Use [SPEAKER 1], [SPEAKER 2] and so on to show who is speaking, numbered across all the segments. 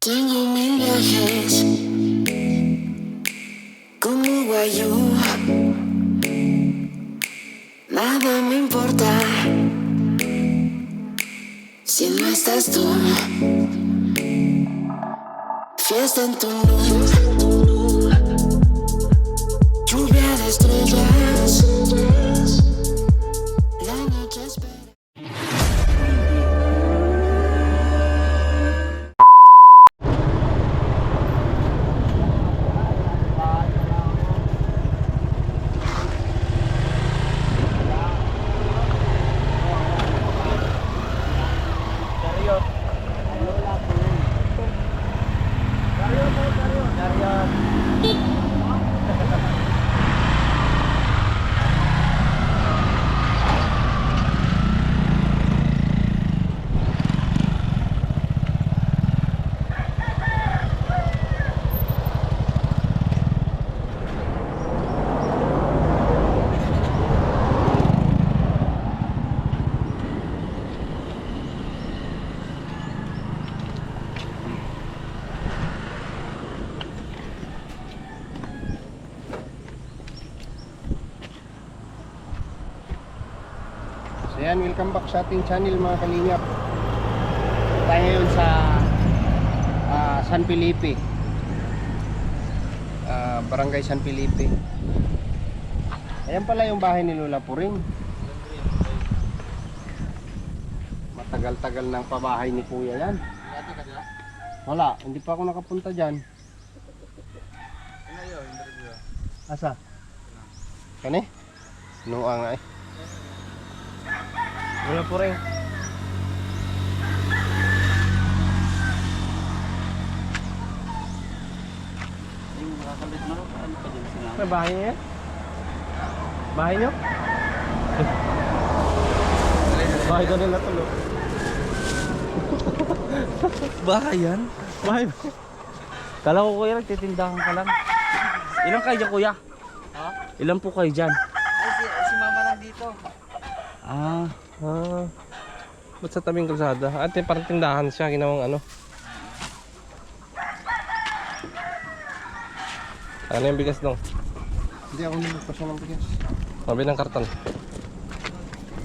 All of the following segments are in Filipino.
[SPEAKER 1] Tengo mil viajes como Guayú. Nada me importa si no estás tú. Fiesta en tu luz, lluvia de estrellas. La noche espera.
[SPEAKER 2] So yan, welcome back sa ating channel mga kalingap. Tayo ngayon sa San Felipe, Barangay San Felipe. Ayan pala yung bahay ni Lola Puring. Matagal-tagal ng pabahay ni Kuya yan. Wala, hindi pa ako nakapunta dyan. Asa? Kani? Nuwa nga eh. Lola Puring. May bahay niya? Bahay niyo? Bahay ko nila tulo.
[SPEAKER 3] Bahay yan?
[SPEAKER 2] Bahay.
[SPEAKER 3] Kala ko kuya, nagtitindahan ka lang. Ilan kayo dyan kuya?
[SPEAKER 4] Ha?
[SPEAKER 3] Ilan po kayo dyan?
[SPEAKER 4] Ay, si mama lang dito.
[SPEAKER 2] Ba't sa tabing kalsada? Ate, parang tindahan siya, ginawang ano. Ano yung bigas dong? Hindi ako nagpasya ng bigas. Mabi ng karton.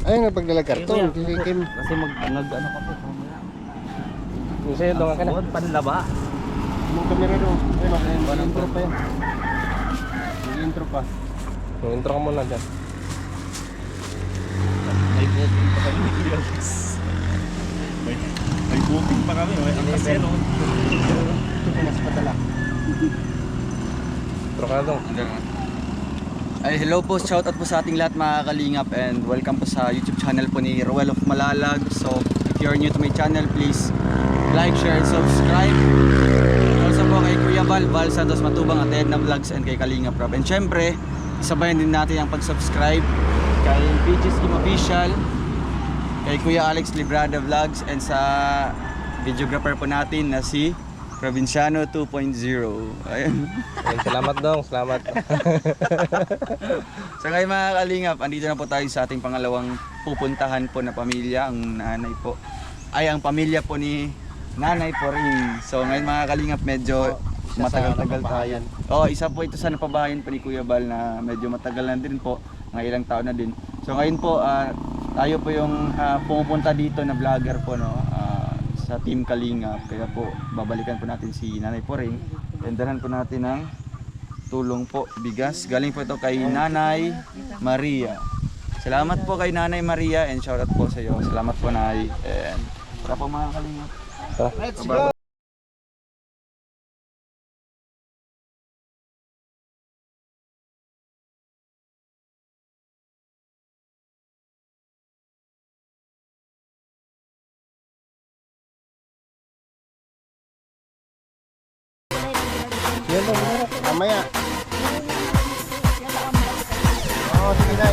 [SPEAKER 2] Ay, nagpagdala karton. Kilikim.
[SPEAKER 3] Kasi ano ka po.
[SPEAKER 2] Yung sa'yo dong ka na.
[SPEAKER 3] Huwag panlaba.
[SPEAKER 2] Yung camera dong. Ayun, mag-intro pa yan. Mag-intro pa. Mag-intro ka muna dyan.
[SPEAKER 3] May booking pa kami. May booking pa kami. Ang kasino.
[SPEAKER 2] Mas padala. Intro ka na dong.
[SPEAKER 4] Ay, hello po, shout out po sa ating lahat mga kalingap and welcome po sa YouTube channel po ni Roel of Malalag. So, if you're new to my channel, please like, share, and subscribe. Also po kay Kuya Val Santos Matubang at Edna Vlogs and kay Kalingap Rob. And syempre, isabayan din natin ang pag-subscribe kay PG's Kim Official, kay Kuya Alex Librada Vlogs, and sa videographer po natin na si Provinciano 2.0. Ayun.
[SPEAKER 2] Salamat dong, salamat.
[SPEAKER 4] So ngayon mga kalingap, andito na po tayo sa ating pangalawang pupuntahan po na pamilya. Ang nanay po ay ang pamilya po ni Nanay Poring. So ngayon mga kalingap, medyo matagal-tagal tayo. Oo, isa po ito sa napabahayan po ni Kuya Bal na medyo matagal na din po, mga ilang taon na din. So ngayon po, tayo po yung pumupunta dito na vlogger po, no, sa Team Kalingap. Kaya po babalikan po natin si Nanay Poring. Tendahan po natin ng tulong po, bigas. Galing po ito kay Nanay Maria. Salamat po kay Nanay Maria and shoutout po sa iyo. Salamat po Nay. And tara po mga kalingap.
[SPEAKER 2] Let's go! Yan dong, mamaya. Oo, sige na.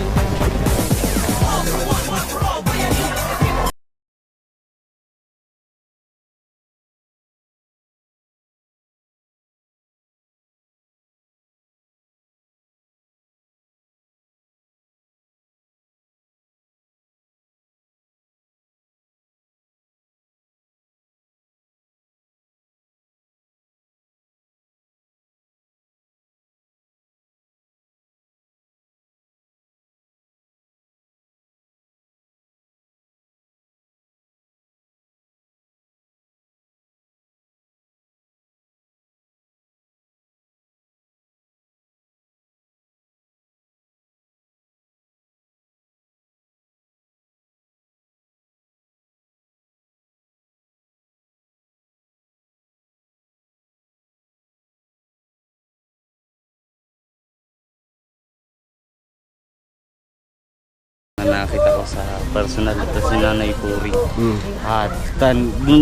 [SPEAKER 3] sa personal. Ito si Nanay Puri.
[SPEAKER 2] Mm.
[SPEAKER 3] At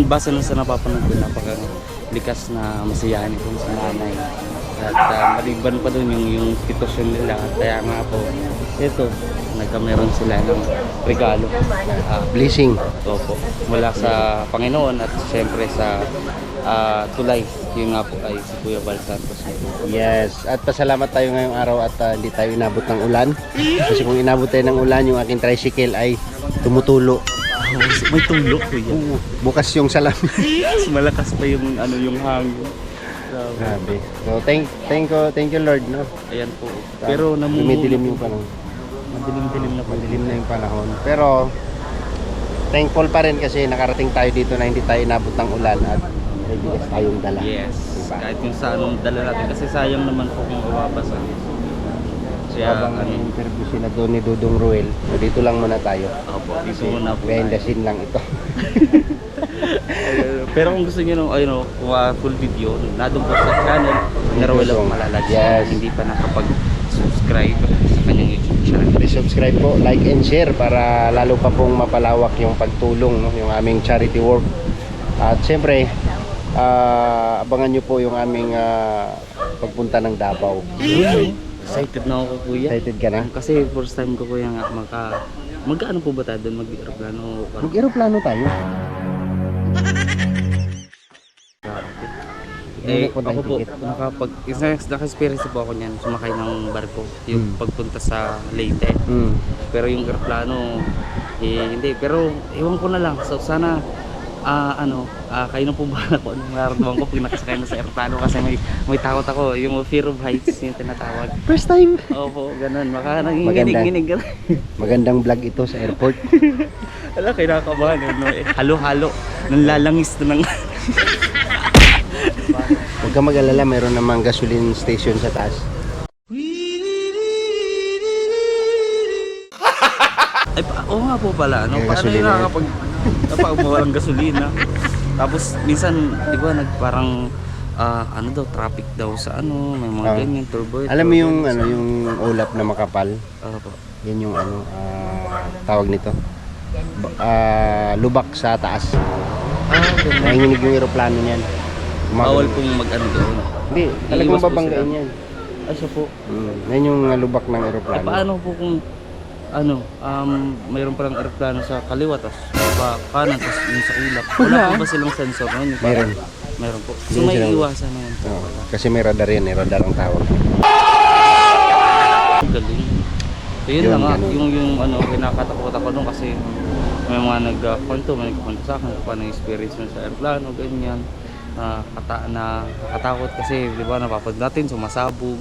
[SPEAKER 3] base lang sa napapanood ko, napakalikas na masiyahan itong si Nanay. At maliban pa doon yung sitwasyon nila. Kaya nga po, ito, nagkameron sila ng regalo.
[SPEAKER 2] Blessing.
[SPEAKER 3] Opo, mula sa Panginoon at siyempre sa tulay. Yung nga po ay si Kuya Bal Santos.
[SPEAKER 2] Yes, at pasalamat tayo ngayong araw at hindi tayo inabot ng ulan. Kasi kung inabot tayo ng ulan, yung aking tricycle ay tumutulo.
[SPEAKER 3] May tulok Kuya.
[SPEAKER 2] Bukas yung salamin.
[SPEAKER 3] Mas malakas pa yung yung hangin.
[SPEAKER 2] Grabe. So thank you Lord, no.
[SPEAKER 3] Ayan po. Pero
[SPEAKER 2] dumidilim yung panahon.
[SPEAKER 3] Madilim-dilim na po.
[SPEAKER 2] Madilim na yung panahon. Pero thankful pa rin kasi nakarating tayo dito na hindi tayo inabot ng ulan at may bigas tayong dala.
[SPEAKER 3] Yes.
[SPEAKER 2] Diba?
[SPEAKER 3] Kahit yung sa anong dala natin kasi sayang naman po kung mababasa. Kaya
[SPEAKER 2] Habang interview sila doon ni Dudong Ruel, dito lang muna tayo.
[SPEAKER 3] Opo, dito muna po
[SPEAKER 2] Behind the
[SPEAKER 3] tayo.
[SPEAKER 2] scene lang ito.
[SPEAKER 3] Pero kung gusto niyo ng full video, nandun po sa channel, Naruel of Malalag.
[SPEAKER 2] Yes.
[SPEAKER 3] Hindi pa nakapag-subscribe sa kanyang YouTube channel.
[SPEAKER 2] Please subscribe po, like and share para lalo pa pong mapalawak yung pagtulong, no, yung aming charity work. At siyempre, abangan nyo po yung aming pagpunta ng Davao.
[SPEAKER 3] Excited na ako Kuya.
[SPEAKER 2] Excited ka na?
[SPEAKER 3] Kasi first time ko Kuya nga mag-ano po ba tayo doon? Mag-aeroplano?
[SPEAKER 2] Mag-aeroplano tayo.
[SPEAKER 3] Ako po, naka-experience po ako niyan, sumakay ng barko, yung pagpunta sa Leyte. Pero yung aeroplano, hindi. Pero ewan ko na lang, so sana, kayo na po bahala ko anong nararamdaman ko pag nakasakay na sa aeroplano kasi may takot ako, yung fear of heights yung tinatawag.
[SPEAKER 2] First time!
[SPEAKER 3] Opo, ganun, baka nanginginig-nginig.
[SPEAKER 2] Magandang vlog ito sa airport.
[SPEAKER 3] Alam, kinakabahan, halo-halo, nanlalangis na ng...
[SPEAKER 2] Huwag ka mag-alala, mayroon namang gasoline station sa taas.
[SPEAKER 3] Ay, oo nga po pala,
[SPEAKER 2] May
[SPEAKER 3] paano
[SPEAKER 2] gasolina
[SPEAKER 3] yun kapag mawalang gasolina? Tapos minsan, di ba, parang traffic daw sa may mga ganyan, turbo.
[SPEAKER 2] Alam mo yung yung ulap na makapal?
[SPEAKER 3] Po.
[SPEAKER 2] Yan yung tawag nito. Lubak sa taas. Nanginginig yung aeroplano niyan.
[SPEAKER 3] Bawal pong doon.
[SPEAKER 2] Hindi, talagang
[SPEAKER 3] Iiwas po
[SPEAKER 2] babanggain
[SPEAKER 3] sila.
[SPEAKER 2] yan.
[SPEAKER 3] Ay, siya po.
[SPEAKER 2] Yan yung lubak ng aeroplano.
[SPEAKER 3] Paano po kung mayroon palang aeroplano sa kaliwa, tapos kanan, tapos yung sa ulap. Wala po ba silang sensor nun?
[SPEAKER 2] Meron.
[SPEAKER 3] Meron po. So
[SPEAKER 2] Meron
[SPEAKER 3] may
[SPEAKER 2] silang-
[SPEAKER 3] iwasan naman po.
[SPEAKER 2] Oo, kasi may radar yan, radar ang tawag.
[SPEAKER 3] Galing. So yun
[SPEAKER 2] Yun,
[SPEAKER 3] lang
[SPEAKER 2] ganun.
[SPEAKER 3] yung kinakatakot ako nung kasi may mga nagkwento sa akin kung paano yung experience mo sa aeroplano, ganyan. Nakatakot kasi, di ba, napapad natin, sumasabog.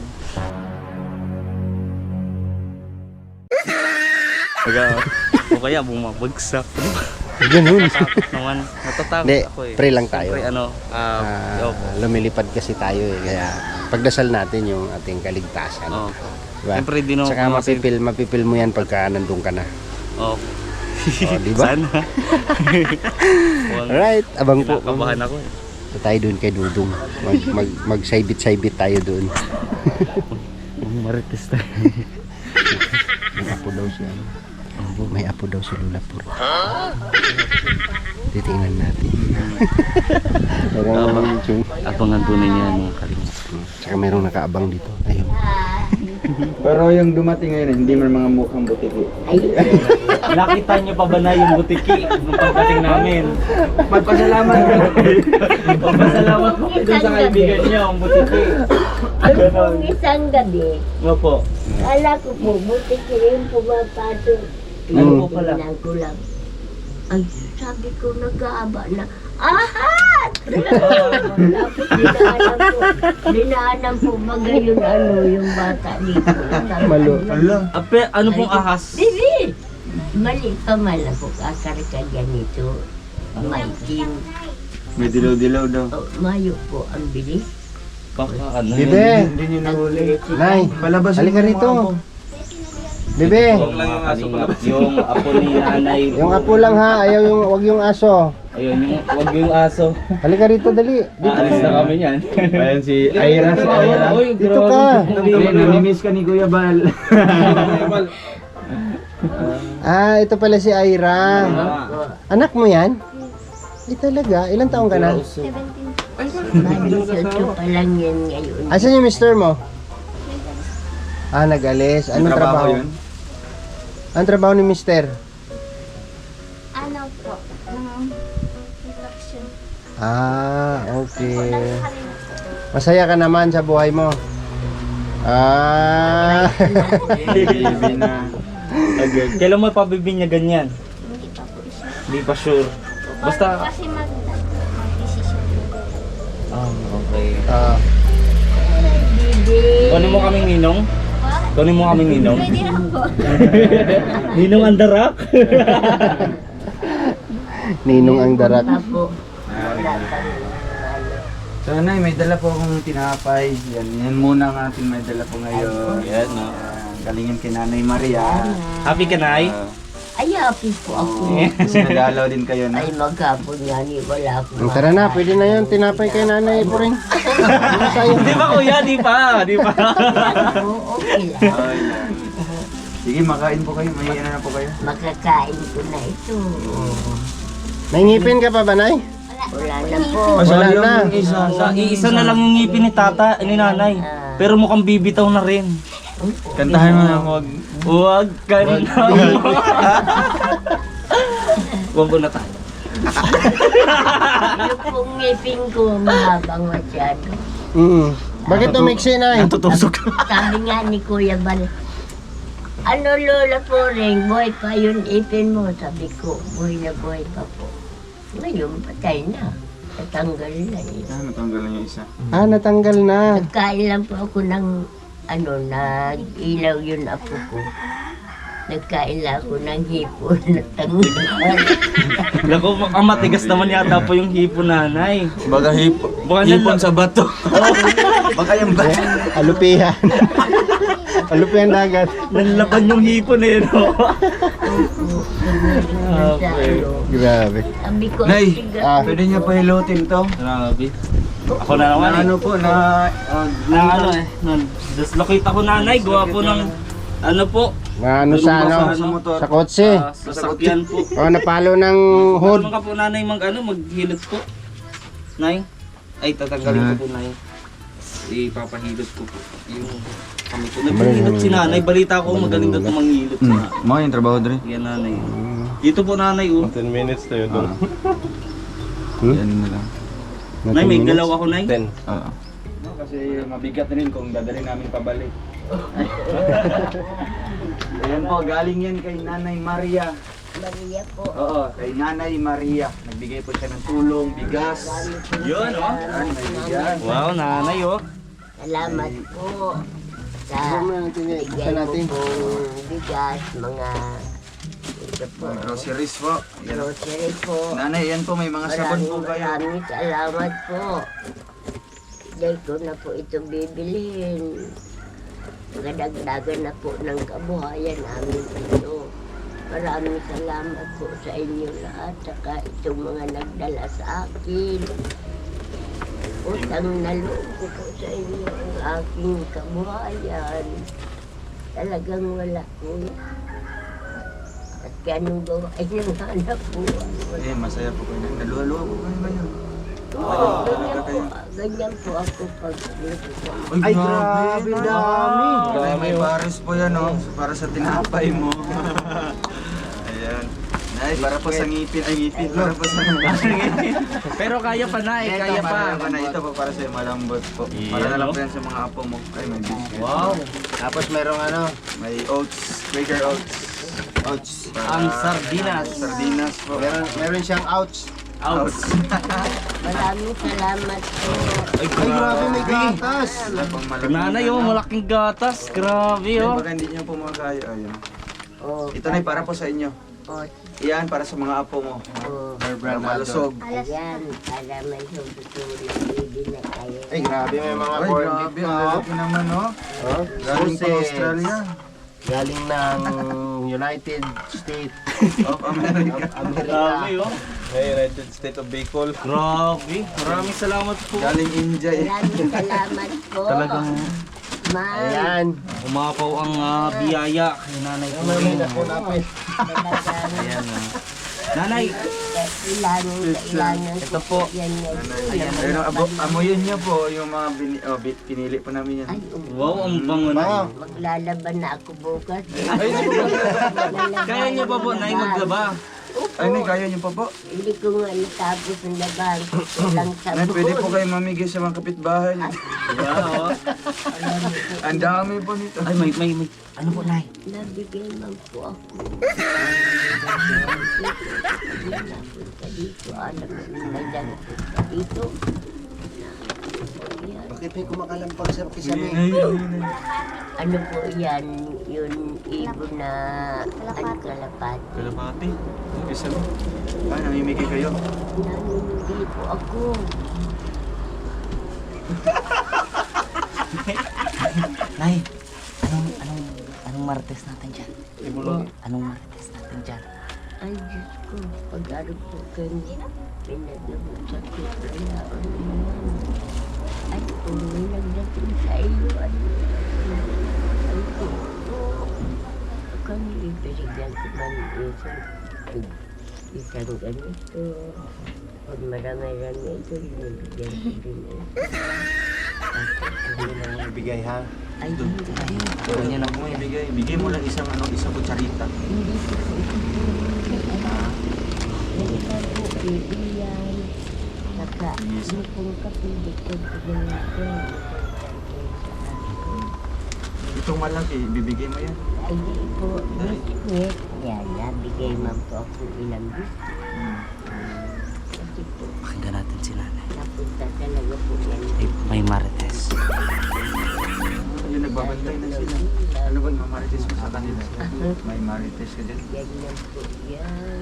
[SPEAKER 3] O kaya bumabagsak.
[SPEAKER 2] Ganun.
[SPEAKER 3] Natatakot naman. Natatakot
[SPEAKER 2] Hindi,
[SPEAKER 3] ako eh.
[SPEAKER 2] pray lang tayo.
[SPEAKER 3] Siyempre, opo.
[SPEAKER 2] Lumilipad kasi tayo eh. Kaya pagdasal natin yung ating kaligtasan.
[SPEAKER 3] Opo.
[SPEAKER 2] Diba?
[SPEAKER 3] Siyempre, di naman
[SPEAKER 2] Saka
[SPEAKER 3] po kasi-
[SPEAKER 2] mapipil mo yan pagka nandun ka na.
[SPEAKER 3] Opo.
[SPEAKER 2] Diba?
[SPEAKER 3] Sana.
[SPEAKER 2] Alright, abang po.
[SPEAKER 3] Kinakabahan ako eh.
[SPEAKER 2] So, tayo doon kay Dudong. Magsaybit-saybit tayo doon.
[SPEAKER 3] Marites tayo.
[SPEAKER 2] May apo daw siya. May apo daw si Lola Pur. Titingnan natin. Parang yung...
[SPEAKER 3] Abangan po ninyo yan mga kalimut.
[SPEAKER 2] Saka mayroong nakaabang dito. Ayun.
[SPEAKER 4] Pero yung dumating ngayon, hindi man mga mukhang butiki.
[SPEAKER 3] Nakita niyo pa ba na yung butiki nung pagdating namin?
[SPEAKER 4] Magpasalamat ka.
[SPEAKER 3] Pagpasalamat ko dun sa kaibigan niyo, ang butiki.
[SPEAKER 5] Kung isang gabi,
[SPEAKER 3] Opo.
[SPEAKER 5] kala ko po, buti ko yung pumapasok.
[SPEAKER 3] Ano po pala?
[SPEAKER 5] Tingnan ko lang. Ay, sabi ko nag-aaba na, ahat! Tapos dinaanan po baga yung yung bata dito.
[SPEAKER 2] Malo.
[SPEAKER 3] Ano pong ahas?
[SPEAKER 5] Bibi! Mali pa mala ko kakarika ganito. Maitim.
[SPEAKER 4] May dilaw-dilaw daw.
[SPEAKER 5] Oh, mayo po ang bilis.
[SPEAKER 3] Baka ano
[SPEAKER 2] Bibe!
[SPEAKER 4] Hindi nyo nahuli.
[SPEAKER 2] Nay!
[SPEAKER 4] Palabasin
[SPEAKER 2] Halika
[SPEAKER 4] mo yung
[SPEAKER 2] rito!
[SPEAKER 4] mga apo.
[SPEAKER 2] Bibe!
[SPEAKER 3] Yung apo ni nanay.
[SPEAKER 2] Yung apo lang ha, ayaw yung, wag yung aso.
[SPEAKER 3] Ayun, wag yung aso.
[SPEAKER 2] Halika rito, dali.
[SPEAKER 3] Aalis na kami niyan.
[SPEAKER 4] Ayan si Aira. Si Aira.
[SPEAKER 2] Dito ka.
[SPEAKER 4] Namimiss ka ni Kuya Bal.
[SPEAKER 2] Ito pala si Ira. Anak mo yan? Talaga? Ilang taong ka na?
[SPEAKER 5] 17 pa lang yan ngayon.
[SPEAKER 2] Asan yung mister mo? Nag-alis. Anong trabaho?
[SPEAKER 4] yun?
[SPEAKER 2] Anong trabaho ni mister?
[SPEAKER 6] Ano po? Construction.
[SPEAKER 2] Okay. Masaya ka naman sa buhay mo?
[SPEAKER 4] Baby na.
[SPEAKER 3] Okay. Kailan mo pabibinyagan yan?
[SPEAKER 6] Hindi pa po siya.
[SPEAKER 3] Hindi pa sure. Basta...
[SPEAKER 6] Kasi mag-decision.
[SPEAKER 3] okay.
[SPEAKER 5] Bibi.
[SPEAKER 3] Kunin mo kaming ninong? Kunin mo kaming ninong?
[SPEAKER 6] Pwede lang po.
[SPEAKER 3] Ninong Andarak?
[SPEAKER 2] Ninong ang darak.
[SPEAKER 5] Apo.
[SPEAKER 4] So Nay, may dala po akong tinapay. Yan muna ang ating may dala po ngayon.
[SPEAKER 3] Yan, no?
[SPEAKER 4] Galingin kay Nanay Maria.
[SPEAKER 3] Happy ka, Nay?
[SPEAKER 5] Ay, happy po ako.
[SPEAKER 4] Kasi nag-aalaw din kayo na.
[SPEAKER 5] Ay, maghapon yan. Wala po.
[SPEAKER 2] Tara na, pwede na yun. Tinapay kay nanay po rin.
[SPEAKER 3] Di ba kuya? Di pa.
[SPEAKER 5] Okay lang.
[SPEAKER 4] Ay, lang. Sige, makain po kayo. May ano na po kayo.
[SPEAKER 5] Makakain ko na ito.
[SPEAKER 2] Naingipin ka pa ba, Nay?
[SPEAKER 5] Wala na po.
[SPEAKER 2] Wala na.
[SPEAKER 3] Iisa na lang yung ngipin ni tata, ni nanay. Pero mukhang bibitaw na rin.
[SPEAKER 4] Kantahan mo na wag.
[SPEAKER 3] Huwag ka na. Huwag ko na tayo.
[SPEAKER 5] Yung pong ngipin ko, mahabang masyado.
[SPEAKER 2] Bakit umiksi, Nay?
[SPEAKER 4] Tutusok.
[SPEAKER 5] Sabi nga ni Kuya Bal, ano Lola po rin, buhay pa yun ipin mo. Sabi ko, buhay na buhay pa po. Ngayon, patay na. Natanggal na eh.
[SPEAKER 4] Natanggal na yung isa.
[SPEAKER 2] Natanggal na.
[SPEAKER 5] Nagkain lang po ako ng, nag-ilaw yun apo ko. Nagkain lang ako ng hipon, natanggal.
[SPEAKER 3] Naku, ang matigas naman yata po yung hipo nanay.
[SPEAKER 4] Baga hipon sa bato. Baka yung bato.
[SPEAKER 2] Alupihan. Alupihan dagat.
[SPEAKER 3] Nanlaban yung hipon eh, no?
[SPEAKER 2] Grabe.
[SPEAKER 5] Sabi ko,
[SPEAKER 4] Nay,
[SPEAKER 5] "Tiga."
[SPEAKER 4] pwede niyo pa hilutin to?
[SPEAKER 3] Grabe. Ako na naman eh.
[SPEAKER 4] Ano po na...
[SPEAKER 3] Na ano eh. Dislocate ako nanay. Gawa po ng ano po.
[SPEAKER 2] Ano sa ano?
[SPEAKER 4] motor?
[SPEAKER 2] Sa kotse.
[SPEAKER 3] Sasakyan po.
[SPEAKER 2] Napalo ng hood.
[SPEAKER 3] Ano ka po nanay maghilot po? Nay? Ay, tatanggalin ko po nay. Ipapahilot ko po. Yung kami ko. Naghihilot si nanay. Balita ko magaling daw manghilot si nanay.
[SPEAKER 4] Mga yung trabaho dre.
[SPEAKER 3] Yan nanay. Dito po nanay oh.
[SPEAKER 7] 10 minutes tayo doon.
[SPEAKER 4] Yan na lang.
[SPEAKER 3] Nay, may galaw ako nay.
[SPEAKER 7] 10.
[SPEAKER 4] Oo. Kasi mabigat rin kung dadalhin namin pabalik. Ayan po, galing yan kay Nanay Maria.
[SPEAKER 5] Maria po.
[SPEAKER 4] Oo, kay Nanay Maria. Nagbigay po siya ng tulong, bigas.
[SPEAKER 3] Yun oh.
[SPEAKER 4] Yan, may bigas.
[SPEAKER 3] Wow, nanay oh.
[SPEAKER 5] Salamat po sa bigay mo pong bigas, mga ito po,
[SPEAKER 4] Groceries po. Yan.
[SPEAKER 5] grocery po.
[SPEAKER 4] Nanay, yan po, may mga sabon po kayo.
[SPEAKER 5] Maraming salamat po. Hindi ko na po ito bibilhin. Kadagdagan na po ng kabuhayan namin ito. Maraming salamat po sa inyo lahat, saka itong mga nagdala sa akin. Utang na loob ko po sa inyo ang aking kabuhayan. Talagang wala po. At kanong gawa ay nanganap po.
[SPEAKER 4] Eh, masaya po kayo. Naluwa-luwa po kayo ngayon.
[SPEAKER 5] Ganyan po ako pag
[SPEAKER 4] Ay, grabe, dami. Kaya may pares po yan, oh. Para sa tinapay mo. Ayan. Nay, para po sa ngipin. Ay, ngipin. Para po sa ngipin.
[SPEAKER 3] Pero kaya pa nay, kaya pa.
[SPEAKER 4] Para na ito po, para sa malambot po. Para na lang po yan sa mga apo mo. Ay, may biscuit.
[SPEAKER 3] Wow.
[SPEAKER 2] Tapos merong ano?
[SPEAKER 4] May oats. Quaker oats. Oats.
[SPEAKER 3] Ang sardinas.
[SPEAKER 4] Sardinas po.
[SPEAKER 2] Meron siyang ouch.
[SPEAKER 3] Ouch.
[SPEAKER 5] maraming salamat po.
[SPEAKER 3] Ay,
[SPEAKER 2] Grabe, may gatas.
[SPEAKER 4] Wala pang malaking
[SPEAKER 3] Nanay oh, malaking gatas. Grabe
[SPEAKER 4] Ay,
[SPEAKER 3] oh.
[SPEAKER 4] baka hindi nyo po makakaya. Ayun.
[SPEAKER 5] Oh,
[SPEAKER 4] Ito na para po sa inyo.
[SPEAKER 5] oh,
[SPEAKER 4] Iyan para sa mga apo mo.
[SPEAKER 5] oh.
[SPEAKER 4] Para malusog.
[SPEAKER 5] Ayan, para may sumputuloy. Pwede na kayo.
[SPEAKER 2] Ay, grabe, may mga
[SPEAKER 4] Ay,
[SPEAKER 2] corned
[SPEAKER 4] grabe.
[SPEAKER 2] beef
[SPEAKER 4] Ang
[SPEAKER 2] pa.
[SPEAKER 4] lalaki naman, no?
[SPEAKER 2] Oh,
[SPEAKER 4] Galing pa
[SPEAKER 2] sausage.
[SPEAKER 4] Australia.
[SPEAKER 2] Galing ng United States
[SPEAKER 4] Of America.
[SPEAKER 2] of America.
[SPEAKER 3] Grabe oh.
[SPEAKER 7] Hey, United States of Bicol.
[SPEAKER 3] Grabe. Maraming salamat po.
[SPEAKER 4] Galing India eh.
[SPEAKER 5] Maraming salamat po.
[SPEAKER 3] Talagang
[SPEAKER 5] Man.
[SPEAKER 2] Ayan.
[SPEAKER 3] Umapaw ang biyaya kay Nanay po.
[SPEAKER 2] napay.
[SPEAKER 3] Ayan. Nanay,
[SPEAKER 5] Kailangan
[SPEAKER 3] ito po.
[SPEAKER 5] Yan yan.
[SPEAKER 3] Ayan.
[SPEAKER 4] Pero amoyin niyo po yung mga pinili po namin yan.
[SPEAKER 5] Ay,
[SPEAKER 3] Wow, ang bango na.
[SPEAKER 5] maglalaban na ako bukas.
[SPEAKER 3] Kaya niyo pa po, Nay, maglaba.
[SPEAKER 4] Ay, Nay, kaya niyo pa po.
[SPEAKER 5] Hindi ko nga natapos ang laban. Walang
[SPEAKER 4] Nay,
[SPEAKER 5] sabon.
[SPEAKER 4] pwede po kayo mamigay sa mga kapitbahay.
[SPEAKER 3] Wow.
[SPEAKER 4] Ang dami po nito.
[SPEAKER 3] Ay, may. Ano po, Nay?
[SPEAKER 5] Nabigay man po ako. Napunta dito. Alam mo, nagpunta dito. Yan.
[SPEAKER 2] Bakit may kumakalampag sa kisame?
[SPEAKER 5] Ano po yan? Yun ibon na kalapati.
[SPEAKER 4] Kalapati. Isa mo. Ay, namimigay kayo.
[SPEAKER 5] Nanunod po ako.
[SPEAKER 3] Nay, anong marites natin dyan? Anong marites natin dyan?
[SPEAKER 5] Ay, Diyos ko. Pag-arap po kayo. Pinaglamot sa kaya. Ano yan? Ay, kung may nagdating sa iyo, ano yan? Ay, ko. Kami ibigyan ko man isang ganito. Pag marami-rami ito, binibigyan ko din ito.
[SPEAKER 2] Hindi na ibigay ha.
[SPEAKER 5] Ay, hindi.
[SPEAKER 3] Ganyan
[SPEAKER 4] Huwag mo ibigay. Bigay mo lang isang kutsarita.
[SPEAKER 5] Hindi ko po ito. Ganito po, baby yan. Saka, yung pong kapilit ko, bigyan ko.
[SPEAKER 4] Itong malaki, bibigay mo yan.
[SPEAKER 5] Ay, di po, biskwit. Yan, nabigay man po ako ilang biskwit. Kasi po,
[SPEAKER 3] Pakinggan natin si Nanay.
[SPEAKER 5] napunta talaga po yan.
[SPEAKER 3] May marites.
[SPEAKER 4] Yung nagbabantay na sila. Ano ba yung mamarites mo sa kanila? May marites ka dyan.
[SPEAKER 5] Ganyan po yan.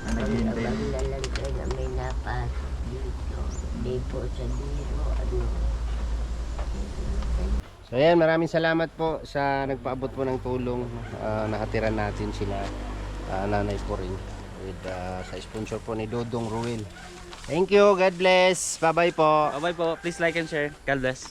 [SPEAKER 4] Na naghihintay.
[SPEAKER 5] Abang na lang kayo na may napasok dito. Di po sa biro, ano.
[SPEAKER 2] So ayan, maraming salamat po sa nagpaabot po ng tulong. Nakatira natin sila Nanay po rin with, sa sponsor po ni Dodong Ruel. Thank you, God bless. Bye-bye po.
[SPEAKER 3] Bye-bye po. Please like and share. God bless.